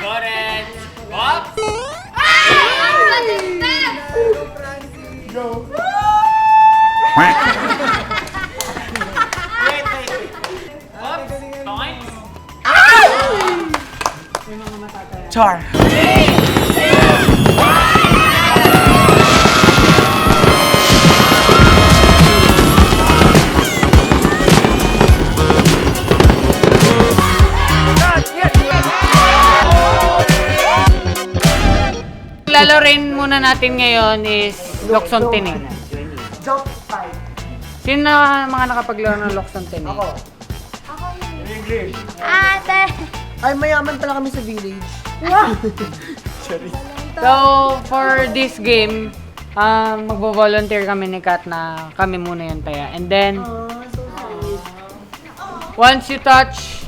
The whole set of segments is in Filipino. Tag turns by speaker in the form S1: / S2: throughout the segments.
S1: Got it! Up!
S2: Go!
S1: Wait. Up! Points!
S2: Char!
S3: Lalaroin muna natin ngayon is Lokson Tining.
S2: Jump 5.
S3: Sino na mga nakapaglaro ng Lokson Tining?
S2: Ako. English.
S4: Ate!
S2: Ay, mayaman pala kami sa village.
S3: So, for this game, magvo-volunteer kami ni Kat na kami muna yung taya. And then, once you touch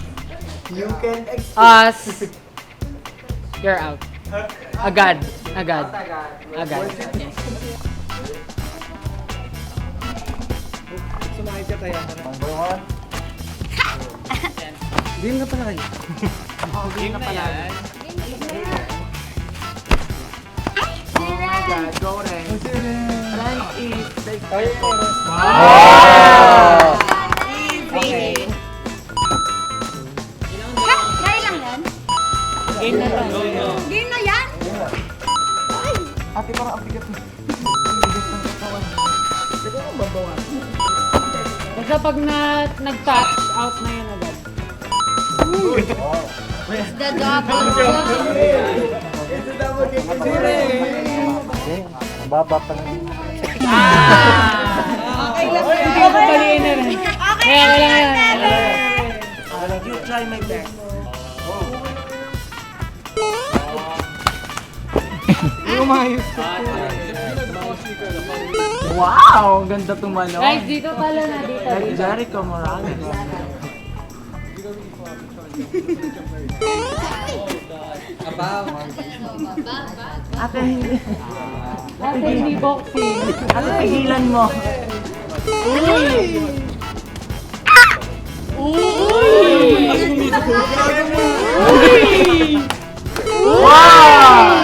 S2: You can
S3: us, you're out. Agad. Yes.
S2: Sumakit ka tayo. Number 1. Game na pala kayo.
S1: Game na yan.
S2: Go rin. Friend is like...
S3: Wow!
S2: Okay.
S4: Try lang yan.
S3: Game na to.
S4: Game na yan?
S2: Ate, parang apigat mo. Siguro mabawa.
S3: Basta pag nag-touch, out na yan agad.
S4: It's the double jump.
S2: It's a double game. Mababa pa lang.
S4: Okay lang yan.
S3: Hindi ko paliin na rin.
S4: Okay
S3: Kaya
S4: lang
S3: wala
S4: yan.
S3: yan.
S2: You try my best. Umayos ko. Wow! Ganda tumalo.
S3: Guys, dito pala na dito.
S2: Like Jericho Morales. Ate,
S3: Ate, hindi boxing.
S2: ate, pigilan mo. Wow!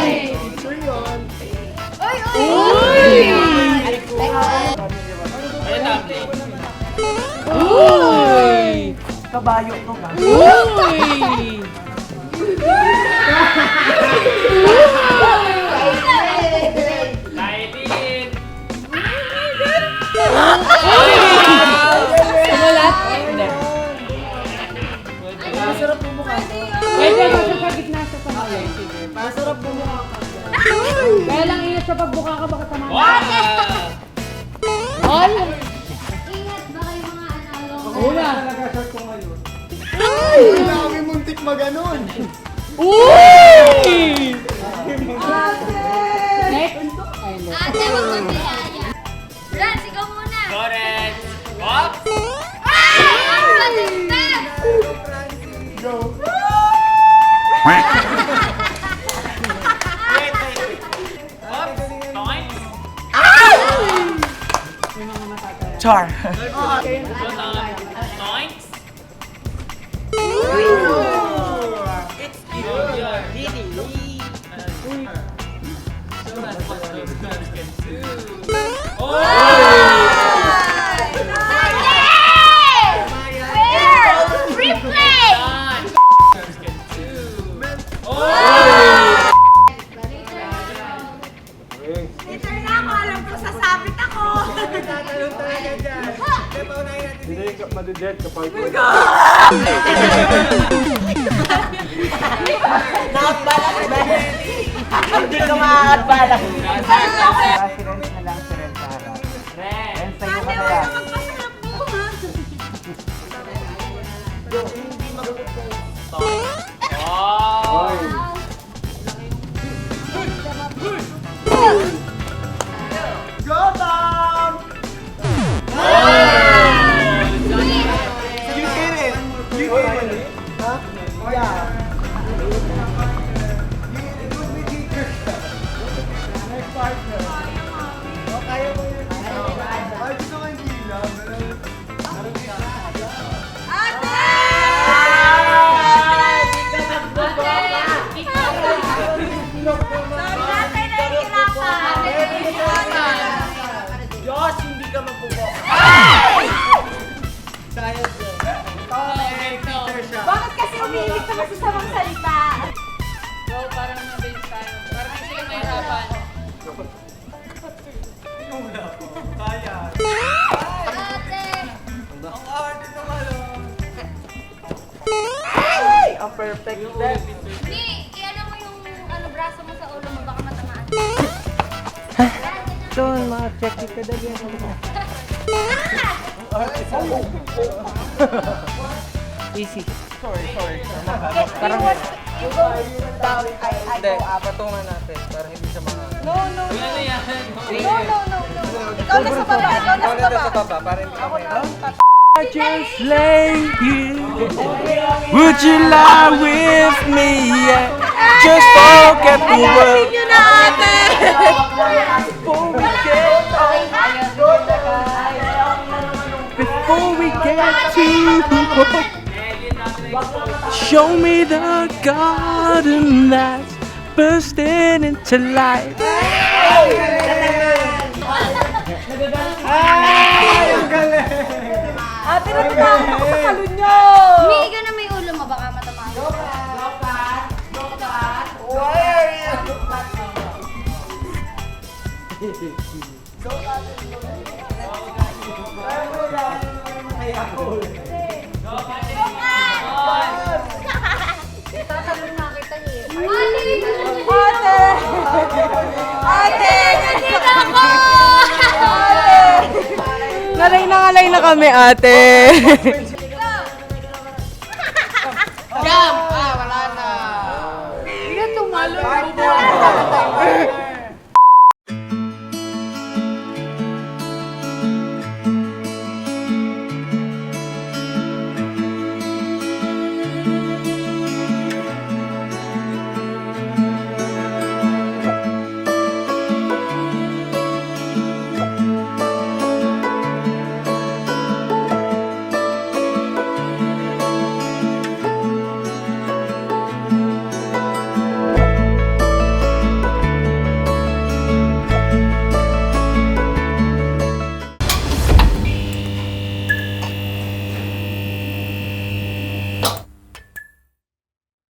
S1: Ayun na, play.
S2: Kabayo to ba?
S1: Kailin!
S3: Sumulat?
S2: Masarap po mukha ko.
S3: Pwede ba sa gitna sa kamay?
S2: Masarap po mukha ko.
S3: Kaya lang ingat sa pagbuka ka, baka tama.
S1: Wow!
S3: All?
S4: Ingat ba kayo mga analo?
S3: Una.
S2: Wala kami muntik maganon.
S3: Uy! Next. Ay, no.
S4: Ate, wag mo niyaya. Lance, ikaw muna.
S1: Got it! Up!
S2: Go!
S1: Wait. Up! Points!
S2: Char!
S1: Points!
S4: Free play! Ito na ako, alam ko sasabit ako.
S2: Tatalong talaga dyan. Kaya paunahin natin si... Hindi ka madidead kapag... Nakatbalak ba? Hindi ka makakatbalak. Reference na lang si Ren sa harap. Ren, sa'yo ka na yan.
S4: Magpasarap mo, ha?
S2: Hindi magagot ko.
S1: Oh!
S2: Go, Tom! You get it! You get it! Huh? Yeah. You would be teacher. Next partner.
S4: Ate, nahihirapan.
S2: Diyos, hindi ka magbubuka.
S4: Bakit kasi umiilig ka masusamang salita?
S3: So, parang mabilis tayo. Parang hindi sila mahirapan.
S4: Ate!
S2: Ang perfect.
S4: Ni, i-ano mo yung braso mo sa ulo mo, baka matamaan.
S2: Ito, mga check ka dali.
S3: Easy.
S2: Parang... Hindi, patungan natin para hindi siya mga...
S1: Ano yan?
S4: Ikaw na sa baba, ikaw na sa baba.
S2: sa baba, para hindi kami...
S5: Just lay here. Would you lie with me? Yeah. Just forget the world.
S4: Yun na ate!
S5: Before we get to show me the garden that's bursting into life.
S4: Ate, natutawag ako sa kalun nyo! Umiiga na may ulo mo, baka matamaan. Tatalon na kita eh. Ate! Ate! Nandito ako!
S3: Ngalay na kami, ate.
S1: Wala na.
S3: Hindi tumalon.